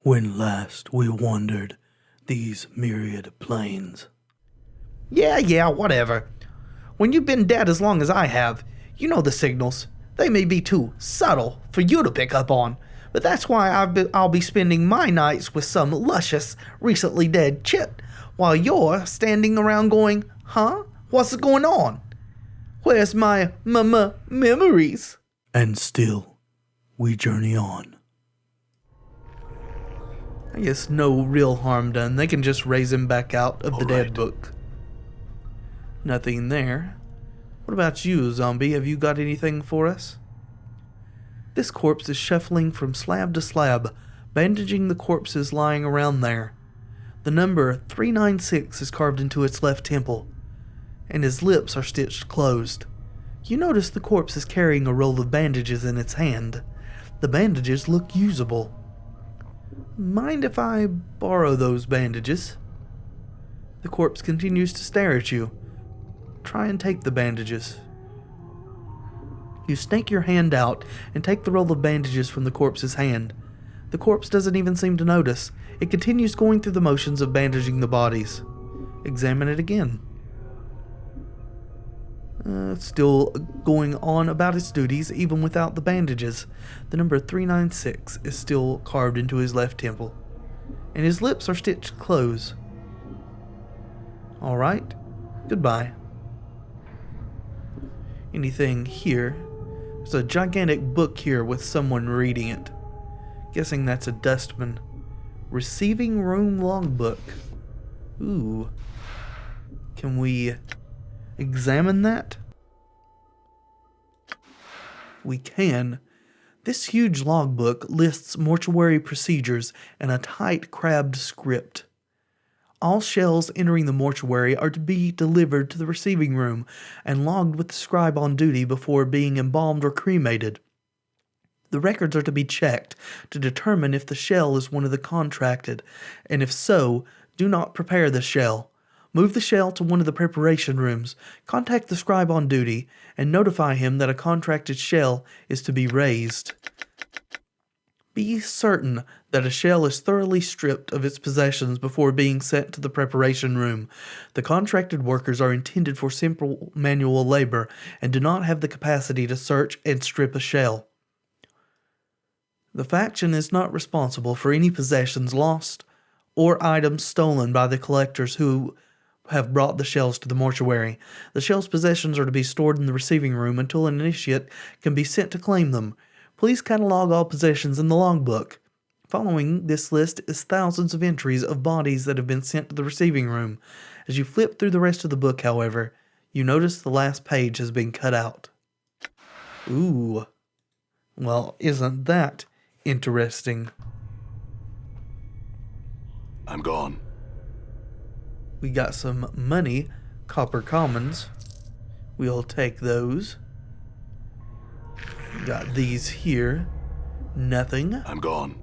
when last we wandered these myriad plains. Yeah, whatever. When you've been dead as long as I have, you know the signals. They may be too subtle for you to pick up on, but that's why I'll be spending my nights with some luscious, recently dead chit, while you're standing around going, huh? What's going on? Where's my memories? And still, we journey on. I guess no real harm done. They can just raise him back out of the dead book. Nothing there. What about you, zombie? Have you got anything for us? This corpse is shuffling from slab to slab, bandaging the corpses lying around there. The number 396 is carved into its left temple, and his lips are stitched closed. You notice the corpse is carrying a roll of bandages in its hand. The bandages look usable. Mind if I borrow those bandages? The corpse continues to stare at you. Try and take the bandages. You snake your hand out and take the roll of bandages from the corpse's hand. The corpse doesn't even seem to notice. It continues going through the motions of bandaging the bodies. Examine it again. Still going on about its duties even without the bandages. The number 396 is still carved into his left temple, and his lips are stitched close. Alright, goodbye. Anything here? There's a gigantic book here with someone reading it. Guessing that's a Dustman. Receiving room logbook. Ooh. Can we examine that? We can. This huge logbook lists mortuary procedures in a tight, crabbed script. All shells entering the mortuary are to be delivered to the receiving room and logged with the scribe on duty before being embalmed or cremated. The records are to be checked to determine if the shell is one of the contracted, and if so, do not prepare the shell. Move the shell to one of the preparation rooms, contact the scribe on duty, and notify him that a contracted shell is to be raised. Be certain that a shell is thoroughly stripped of its possessions before being sent to the preparation room. The contracted workers are intended for simple manual labor and do not have the capacity to search and strip a shell. The faction is not responsible for any possessions lost or items stolen by the collectors who have brought the shells to the mortuary. The shell's possessions are to be stored in the receiving room until an initiate can be sent to claim them. Please catalog all possessions in the logbook. Following this list is thousands of entries of bodies that have been sent to the receiving room. As you flip through the rest of the book, however, you notice the last page has been cut out. Ooh. Well, isn't that interesting? I'm gone. We got some money, copper commons. We'll take those. Got these here. Nothing. I'm gone.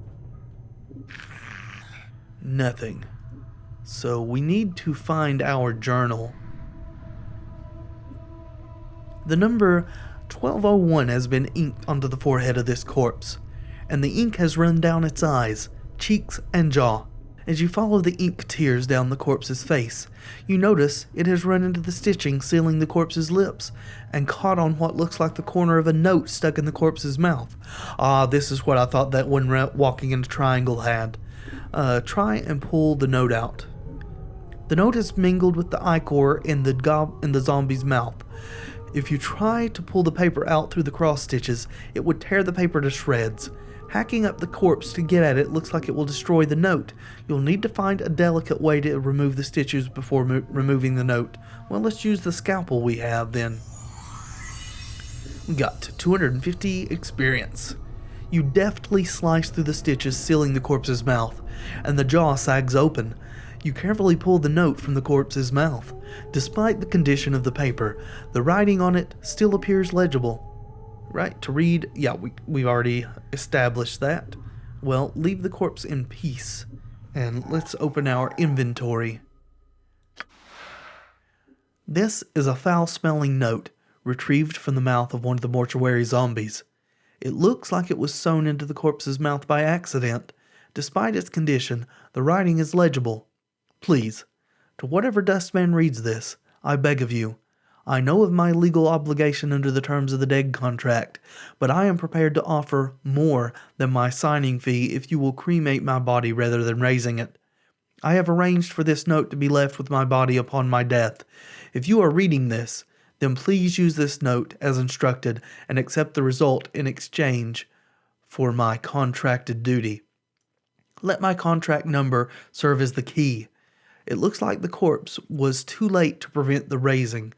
Nothing. So we need to find our journal. The number 1201 has been inked onto the forehead of this corpse, and the ink has run down its eyes, cheeks, and jaw. As you follow the ink tears down the corpse's face, you notice it has run into the stitching sealing the corpse's lips and caught on what looks like the corner of a note stuck in the corpse's mouth. Ah, this is what I thought that one walking in a triangle had. Try and pull the note out. The note is mingled with the ichor in the zombie's mouth. If you try to pull the paper out through the cross stitches, it would tear the paper to shreds. Hacking up the corpse to get at it looks like it will destroy the note. You'll need to find a delicate way to remove the stitches before removing the note. Well, let's use the scalpel we have then. We got 250 experience. You deftly slice through the stitches sealing the corpse's mouth, and the jaw sags open. You carefully pull the note from the corpse's mouth. Despite the condition of the paper, the writing on it still appears legible. Right, to read, yeah, we've already established that. Well, leave the corpse in peace, and let's open our inventory. This is a foul-smelling note, retrieved from the mouth of one of the mortuary zombies. It looks like it was sewn into the corpse's mouth by accident. Despite its condition, the writing is legible. Please, to whatever Dustman reads this, I beg of you, I know of my legal obligation under the terms of the dead contract, but I am prepared to offer more than my signing fee if you will cremate my body rather than raising it. I have arranged for this note to be left with my body upon my death. If you are reading this, then please use this note as instructed and accept the result in exchange for my contracted duty. Let my contract number serve as the key. It looks like the corpse was too late to prevent the raising,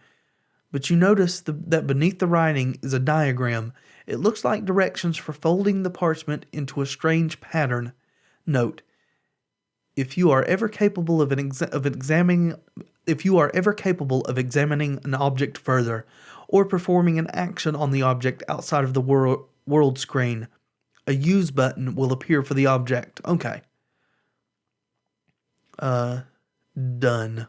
but you notice that beneath the writing is a diagram. It looks like directions for folding the parchment into a strange pattern. Note: if you are ever capable of examining an object further, or performing an action on the object outside of the world screen, a use button will appear for the object. Okay. Done.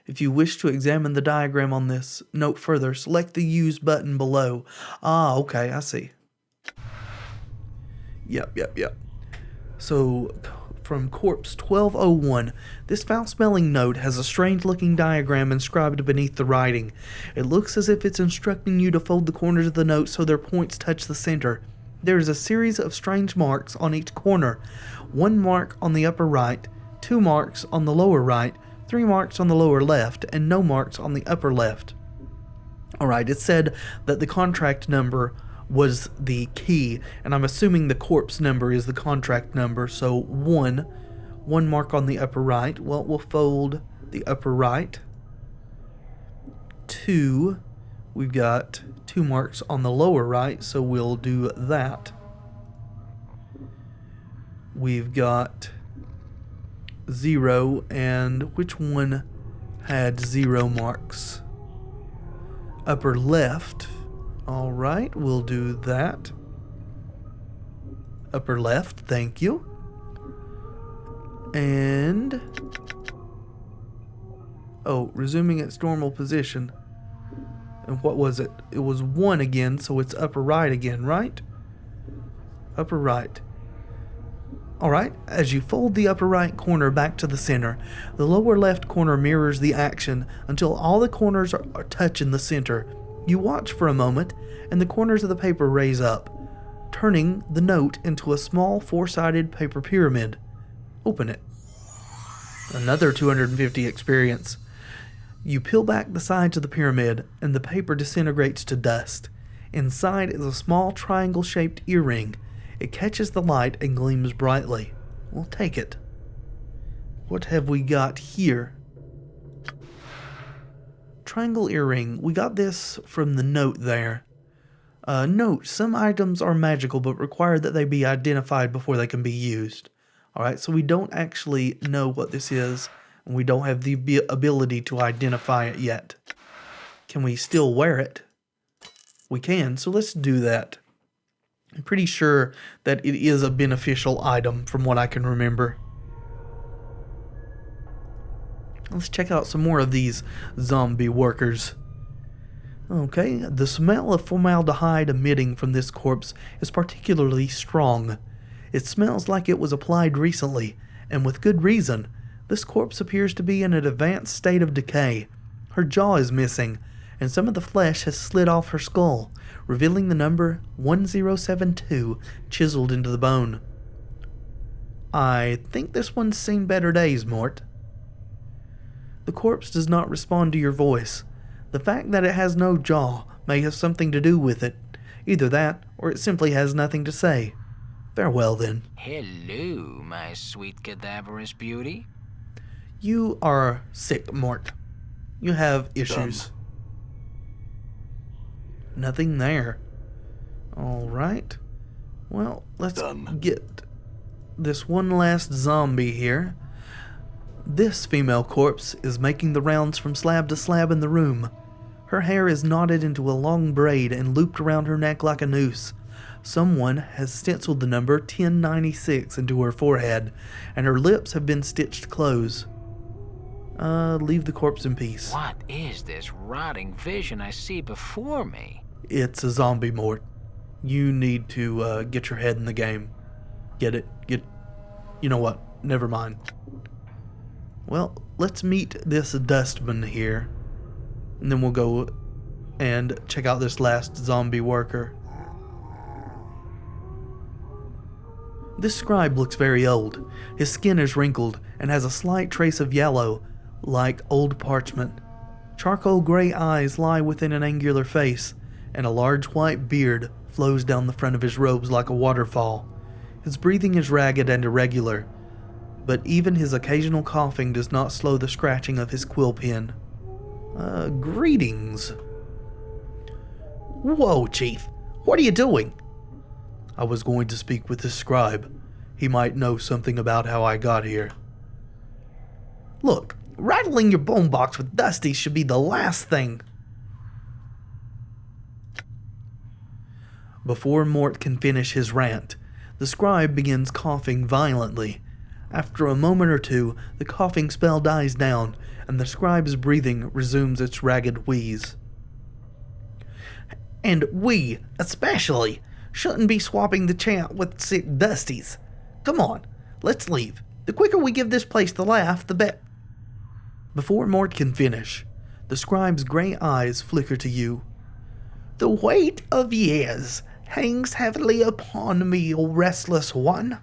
If you wish to examine the diagram on this note further, select the use button below. Ah, okay, I see. Yep. So, from Corpse 1201, this foul-smelling note has a strange-looking diagram inscribed beneath the writing. It looks as if it's instructing you to fold the corners of the note so their points touch the center. There is a series of strange marks on each corner. 1 mark on the upper right, 2 marks on the lower right, 3 marks on the lower left, and no marks on the upper left. Alright, it said that the contract number was the key, and I'm assuming the corpse number is the contract number, so 1 mark on the upper right. Well, we'll fold the upper right. 2, we've got 2 marks on the lower right, so we'll do that. We've got 0, and which one had 0 marks? Upper left. Alright, we'll do that. Upper left, thank you. And... oh, resuming its normal position. And what was it? It was 1 again, so it's upper right again, right? Upper right. Alright, as you fold the upper right corner back to the center, the lower left corner mirrors the action until all the corners are touching the center. You watch for a moment, and the corners of the paper raise up, turning the note into a small 4-sided paper pyramid. Open it. Another 250 experience. You peel back the sides of the pyramid, and the paper disintegrates to dust. Inside is a small triangle-shaped earring. It catches the light and gleams brightly. We'll take it. What have we got here? Triangle earring. We got this from the note there. Note, some items are magical but require that they be identified before they can be used. Alright, so we don't actually know what this is, and we don't have the ability to identify it yet. Can we still wear it? We can, so let's do that. I'm pretty sure that it is a beneficial item from what I can remember. Let's check out some more of these zombie workers. Okay, the smell of formaldehyde emitting from this corpse is particularly strong. It smells like it was applied recently, and with good reason. This corpse appears to be in an advanced state of decay. Her jaw is missing, and some of the flesh has slid off her skull, revealing the number 1072 chiseled into the bone. I think this one's seen better days, Mort. The corpse does not respond to your voice. The fact that it has no jaw may have something to do with it. Either that, or it simply has nothing to say. Farewell, then. Hello, my sweet cadaverous beauty. You are sick, Mort. You have issues. Nothing there. Alright. Well, let's get this one last zombie here. This female corpse is making the rounds from slab to slab in the room. Her hair is knotted into a long braid and looped around her neck like a noose. Someone has stenciled the number 1096 into her forehead, and her lips have been stitched close. Leave the corpse in peace. What is this rotting vision I see before me? It's a zombie, Mort. You need to get your head in the game. Get it? You know what? Never mind. Well, let's meet this Dustman here. And then we'll go and check out this last zombie worker. This scribe looks very old. His skin is wrinkled and has a slight trace of yellow, like old parchment. Charcoal gray eyes lie within an angular face, and a large white beard flows down the front of his robes like a waterfall. His breathing is ragged and irregular, but even his occasional coughing does not slow the scratching of his quill pen. Greetings. Whoa, Chief. What are you doing? I was going to speak with this scribe. He might know something about how I got here. Look, rattling your bone box with Dusty should be the last thing. Before Mort can finish his rant, the scribe begins coughing violently. After a moment or two, the coughing spell dies down, and the scribe's breathing resumes its ragged wheeze. And we, especially, shouldn't be swapping the chant with sick Dusties. Come on, let's leave. The quicker we give this place the laugh, the better. Before Mort can finish, the scribe's gray eyes flicker to you. The weight of years hangs heavily upon me, O restless one.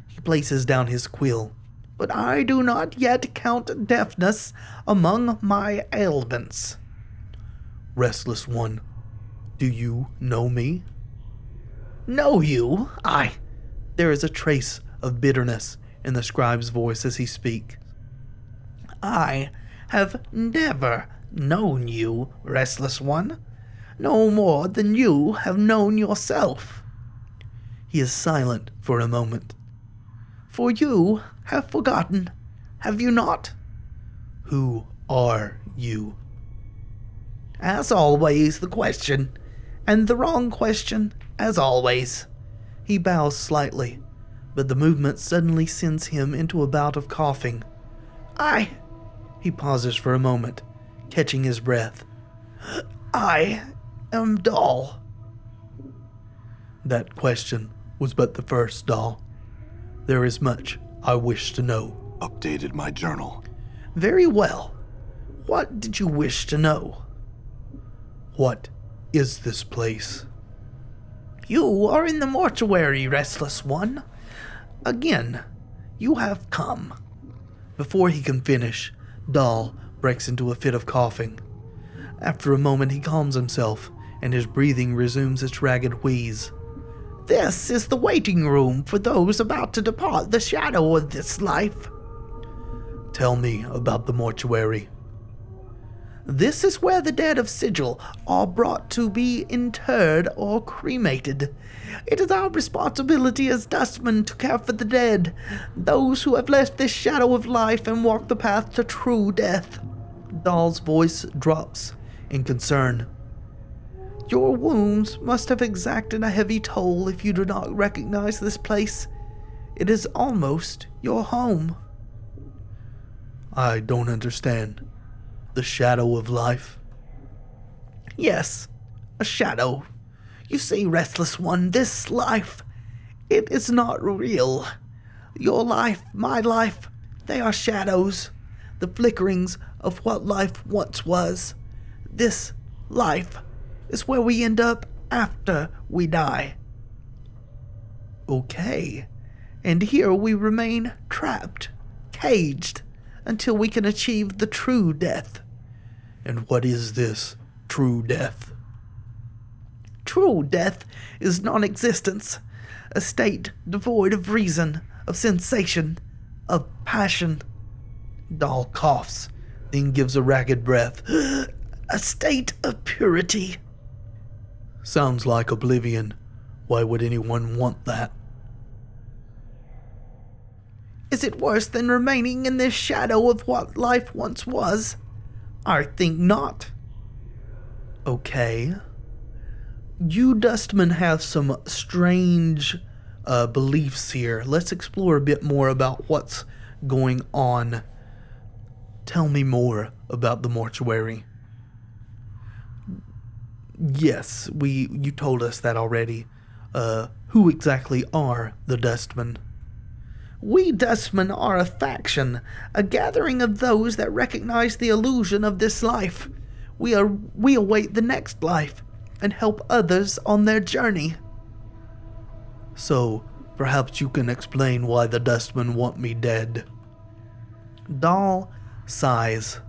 He places down his quill. But I do not yet count deafness among my ailments. Restless one, do you know me? Know you? There is a trace of bitterness in the scribe's voice as he speaks. I have never known you, restless one. No more than you have known yourself. He is silent for a moment. For you have forgotten, have you not? Who are you? As always, the question, and the wrong question, as always. He bows slightly, but the movement suddenly sends him into a bout of coughing. He pauses for a moment, catching his breath. I am Doll. That question was but the first, Doll. There is much I wish to know. Updated my journal. Very well. What did you wish to know? What is this place? You are in the mortuary, restless one. Again, you have come. Before he can finish, Doll breaks into a fit of coughing. After a moment, he calms himself, and his breathing resumes its ragged wheeze. This is the waiting room for those about to depart the shadow of this life. Tell me about the mortuary. This is where the dead of Sigil are brought to be interred or cremated. It is our responsibility as dustmen to care for the dead, those who have left this shadow of life and walked the path to true death. Doll's voice drops in concern. Your wounds must have exacted a heavy toll if you do not recognize this place. It is almost your home. I don't understand. The shadow of life? Yes, a shadow. You see, restless one, this life, it is not real. Your life, my life, they are shadows, the flickerings of what life once was. This life is where we end up after we die. Okay. And here we remain trapped, caged, until we can achieve the true death. And what is this true death? True death is non-existence, a state devoid of reason, of sensation, of passion. Doll coughs, then gives a ragged breath. A state of purity. Sounds like oblivion. Why would anyone want that? Is it worse than remaining in this shadow of what life once was? I think not. Okay. You Dustmen have some strange beliefs here. Let's explore a bit more about what's going on. Tell me more about the mortuary. Yes, you told us that already. Who exactly are the Dustman? We Dustmen are a faction, a gathering of those that recognize the illusion of this life. We await the next life and help others on their journey. So, perhaps you can explain why the Dustmen want me dead. Dahl sighs.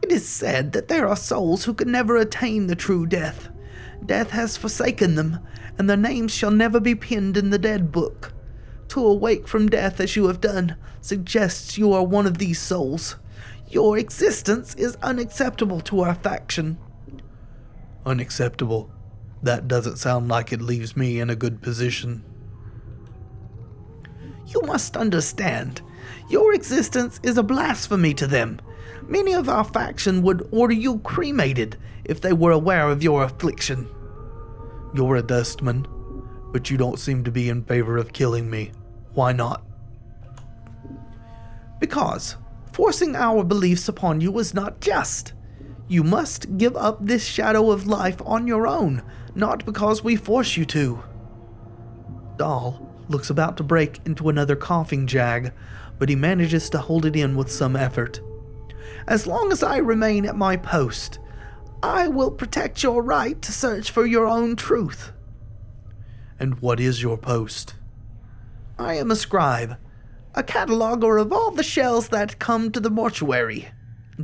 It is said that there are souls who can never attain the true death. Death has forsaken them, and their names shall never be penned in the dead book. To awake from death as you have done suggests you are one of these souls. Your existence is unacceptable to our faction. Unacceptable? That doesn't sound like it leaves me in a good position. You must understand, your existence is a blasphemy to them. Many of our faction would order you cremated if they were aware of your affliction. You're a Dustman, but you don't seem to be in favor of killing me. Why not? Because forcing our beliefs upon you is not just. You must give up this shadow of life on your own, not because we force you to. Dahl looks about to break into another coughing jag, but he manages to hold it in with some effort. As long as I remain at my post, I will protect your right to search for your own truth. And what is your post? I am a scribe, a cataloger of all the shells that come to the mortuary.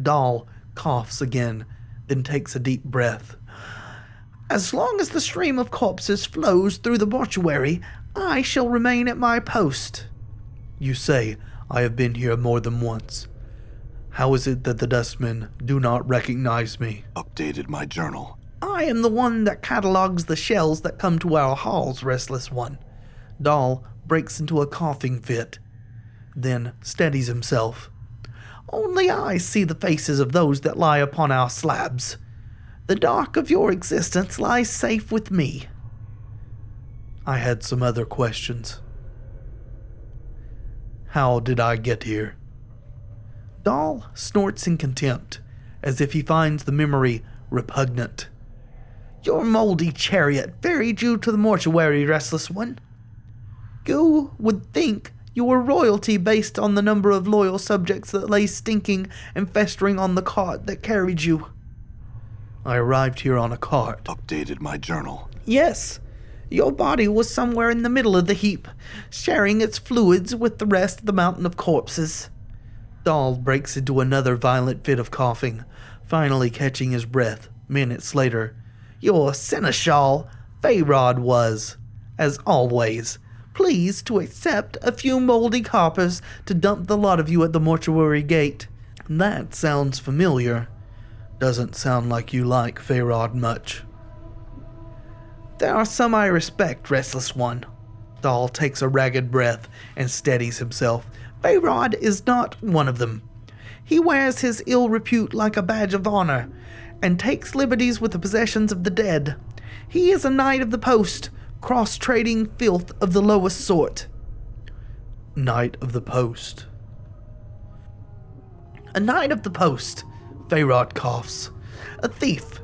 Dahl coughs again, then takes a deep breath. As long as the stream of corpses flows through the mortuary, I shall remain at my post. You say I have been here more than once. How is it that the Dustmen do not recognize me? Updated my journal. I am the one that catalogs the shells that come to our halls, Restless One. Dahl breaks into a coughing fit, then steadies himself. Only I see the faces of those that lie upon our slabs. The dark of your existence lies safe with me. I had some other questions. How did I get here? Dahl snorts in contempt, as if he finds the memory repugnant. Your moldy chariot ferried you to the mortuary, Restless One. You would think you were royalty based on the number of loyal subjects that lay stinking and festering on the cart that carried you. I arrived here on a cart. Updated my journal. Yes, your body was somewhere in the middle of the heap, sharing its fluids with the rest of the mountain of corpses. Dahl breaks into another violent fit of coughing, finally catching his breath minutes later. Your seneschal, Feyrod, was, as always, pleased to accept a few moldy coppers to dump the lot of you at the mortuary gate. That sounds familiar. Doesn't sound like you like Feyrod much. There are some I respect, Restless One. Dahl takes a ragged breath and steadies himself. Feyrod is not one of them. He wears his ill repute like a badge of honor, and takes liberties with the possessions of the dead. He is a knight of the post, cross-trading filth of the lowest sort. Knight of the post. A knight of the post, Feyrod coughs. A thief.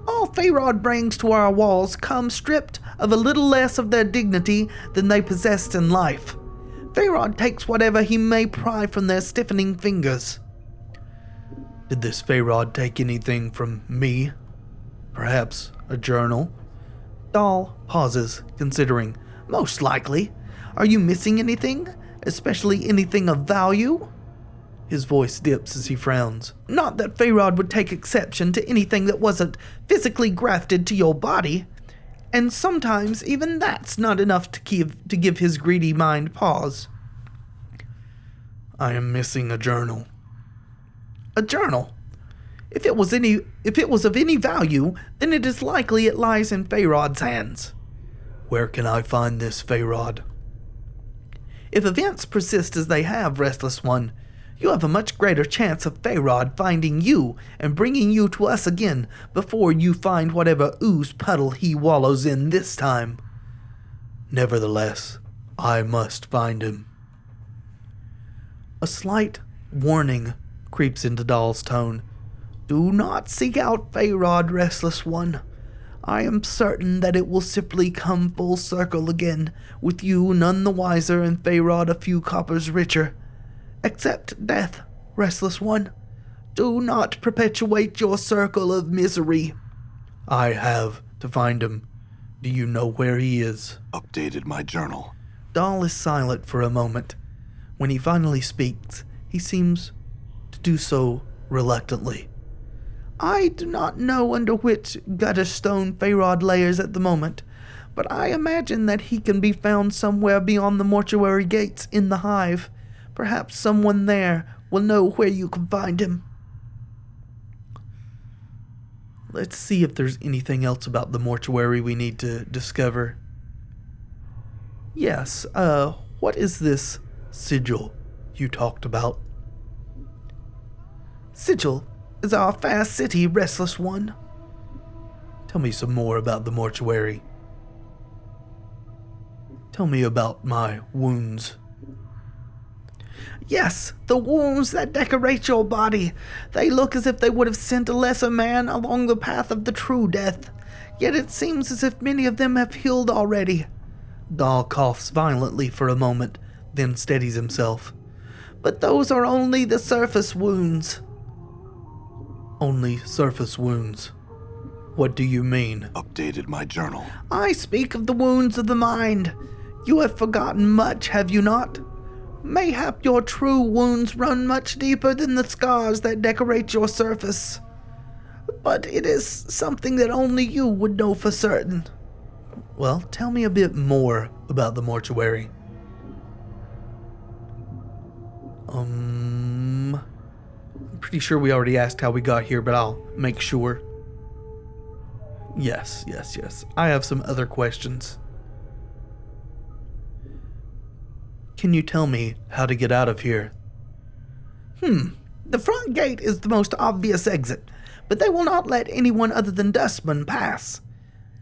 All Feyrod brings to our walls come stripped of a little less of their dignity than they possessed in life. Feyrod takes whatever he may pry from their stiffening fingers. Did this Feyrod take anything from me? Perhaps a journal? Dahl pauses, considering. Most likely. Are you missing anything? Especially anything of value? His voice dips as he frowns. Not that Feyrod would take exception to anything that wasn't physically grafted to your body. And sometimes even that's not enough to give his greedy mind pause. I am missing a journal. A journal? If it was of any value, then it is likely it lies in Feyrod's hands. Where can I find this Feyrod? If events persist as they have, Restless One, you have a much greater chance of Feyrod finding you and bringing you to us again before you find whatever ooze puddle he wallows in this time. Nevertheless, I must find him. A slight warning creeps into Dahl's tone. Do not seek out Feyrod, Restless One. I am certain that it will simply come full circle again, with you none the wiser and Feyrod a few coppers richer. Accept death, restless one. Do not perpetuate your circle of misery. I have to find him. Do you know where he is? Updated my journal. Dahl is silent for a moment. When he finally speaks, he seems to do so reluctantly. I do not know under which gutter stone Feyrod layers at the moment, but I imagine that he can be found somewhere beyond the mortuary gates in the hive. Perhaps someone there will know where you can find him. Let's see if there's anything else about the mortuary we need to discover. Yes, what is this sigil you talked about? Sigil is our fair city, restless one. Tell me some more about the mortuary. Tell me about my wounds. Yes, the wounds that decorate your body. They look as if they would have sent a lesser man along the path of the true death. Yet it seems as if many of them have healed already. Dahl coughs violently for a moment, then steadies himself. But those are only the surface wounds. Only surface wounds. What do you mean? Updated my journal. I speak of the wounds of the mind. You have forgotten much, have you not? Mayhap your true wounds run much deeper than the scars that decorate your surface. But it is something that only you would know for certain. Well, tell me a bit more about the mortuary. I'm pretty sure we already asked how we got here, but I'll make sure. Yes. I have some other questions. Can you tell me how to get out of here? The front gate is the most obvious exit, but they will not let anyone other than Dustman pass.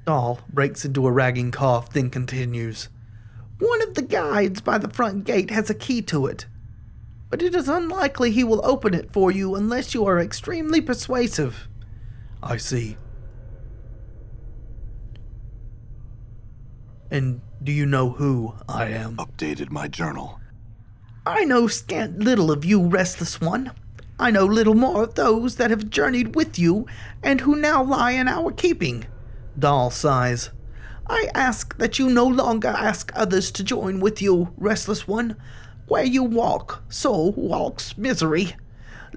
Dahl breaks into a ragging cough, then continues. One of the guides by the front gate has a key to it, but it is unlikely he will open it for you unless you are extremely persuasive. I see. And do you know who I am? Updated my journal. I know scant little of you, restless one. I know little more of those that have journeyed with you and who now lie in our keeping. Dahl sighs. I ask that you no longer ask others to join with you, restless one. Where you walk, so walks misery.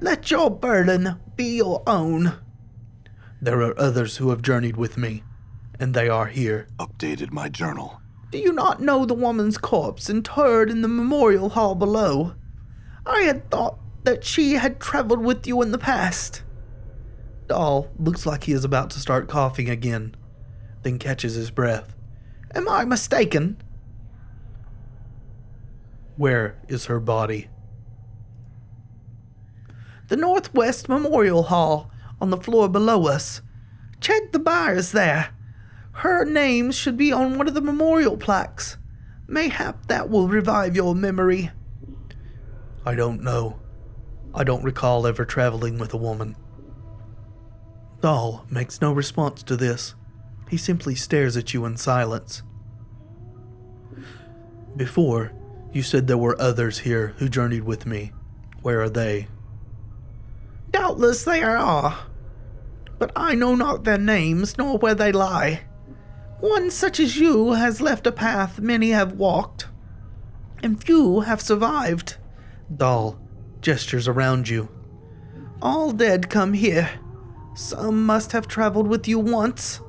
Let your burden be your own. There are others who have journeyed with me, and they are here. Updated my journal. Do you not know the woman's corpse interred in the memorial hall below? I had thought that she had traveled with you in the past. Dahl looks like he is about to start coughing again, then catches his breath. Am I mistaken? Where is her body? The Northwest Memorial Hall, on the floor below us. Check the bars there. Her name should be on one of the memorial plaques. Mayhap that will revive your memory. I don't know. I don't recall ever traveling with a woman. Dahl makes no response to this. He simply stares at you in silence. Before, you said there were others here who journeyed with me. Where are they? Doubtless they are, but I know not their names nor where they lie. One such as you has left a path many have walked, and few have survived. Dahl gestures around you. All dead come here. Some must have traveled with you once.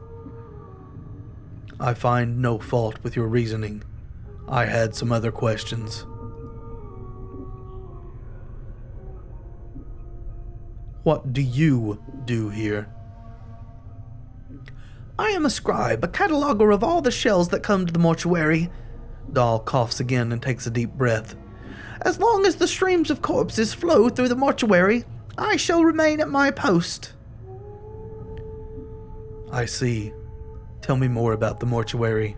I find no fault with your reasoning. I had some other questions. What do you do here? I am a scribe, a cataloger of all the shells that come to the mortuary. Dahl coughs again and takes a deep breath. As long as the streams of corpses flow through the mortuary, I shall remain at my post. I see. Tell me more about the mortuary.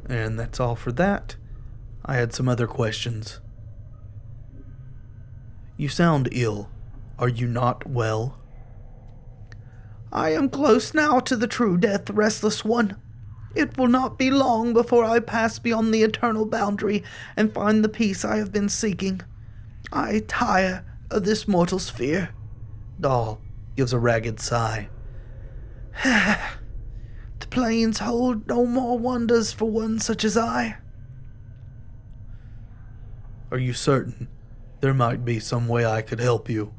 And that's all for that. I had some other questions. You sound ill. Are you not well? I am close now to the true death, restless one. It will not be long before I pass beyond the eternal boundary and find the peace I have been seeking. I tire of this mortal sphere. Dahl gives a ragged sigh. The plains hold no more wonders for one such as I. Are you certain there might be some way I could help you?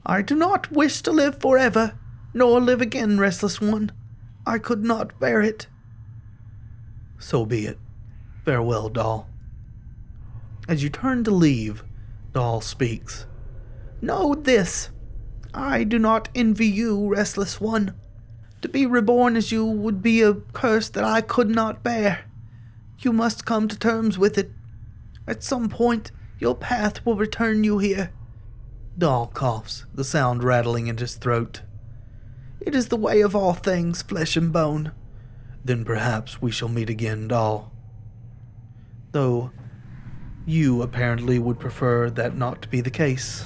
I do not wish to live forever, nor live again, restless one. I could not bear it. So be it. Farewell, Dahl. As you turn to leave, Dahl speaks. Know this. I do not envy you, restless one. To be reborn as you would be a curse that I could not bear. You must come to terms with it. At some point, your path will return you here. Dahl coughs, the sound rattling in his throat. It is the way of all things, flesh and bone. Then perhaps we shall meet again, Dahl. Though you apparently would prefer that not to be the case.